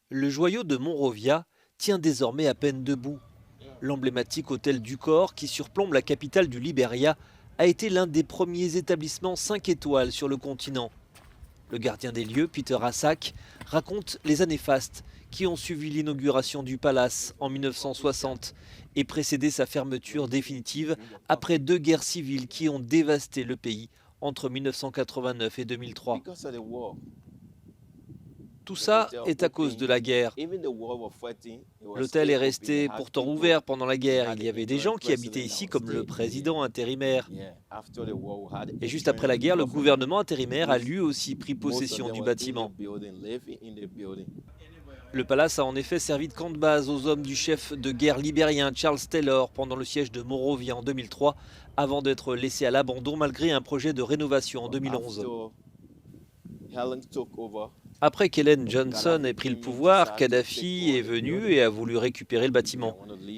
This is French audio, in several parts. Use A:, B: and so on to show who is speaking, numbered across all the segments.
A: Le joyau de Monrovia tient désormais à peine debout. L'emblématique hôtel du Corps, qui surplombe la capitale du Libéria, a été l'un des premiers établissements 5 étoiles sur le continent. Le gardien des lieux, Peter Hassack, raconte les années fastes qui ont suivi l'inauguration du palace en 1960 et précédé sa fermeture définitive après 2 guerres civiles qui ont dévasté le pays entre 1989 et 2003. Tout ça est à cause de la guerre. L'hôtel est resté pourtant ouvert pendant la guerre. Il y avait des gens qui habitaient ici comme le président intérimaire. Et juste après la guerre, le gouvernement intérimaire a lui aussi pris possession du bâtiment. Le palace a en effet servi de camp de base aux hommes du chef de guerre libérien Charles Taylor pendant le siège de Monrovia en 2003, avant d'être laissé à l'abandon malgré un projet de rénovation en 2011. Après qu'Ellen Johnson ait pris le pouvoir, Kadhafi est venu et a voulu récupérer le bâtiment.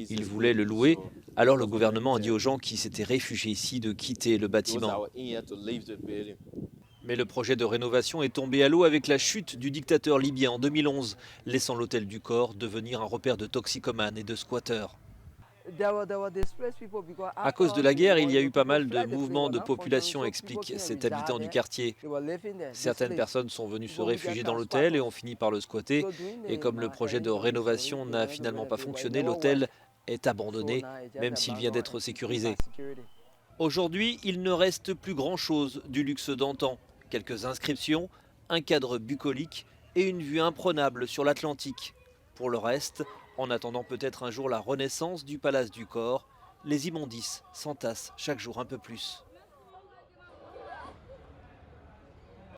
A: Il voulait le louer, alors le gouvernement a dit aux gens qui s'étaient réfugiés ici de quitter le bâtiment. Mais le projet de rénovation est tombé à l'eau avec la chute du dictateur libyen en 2011, laissant l'hôtel du Corps devenir un repère de toxicomanes et de squatteurs. À cause de la guerre, il y a eu pas mal de mouvements de population, explique cet habitant du quartier. Certaines personnes sont venues se réfugier dans l'hôtel et ont fini par le squatter. Et comme le projet de rénovation n'a finalement pas fonctionné, l'hôtel est abandonné, même s'il vient d'être sécurisé. Aujourd'hui, il ne reste plus grand-chose du luxe d'antan. Quelques inscriptions, un cadre bucolique et une vue imprenable sur l'Atlantique. Pour le reste, en attendant peut-être un jour la renaissance du Palace du Corps, les immondices s'entassent chaque jour un peu plus.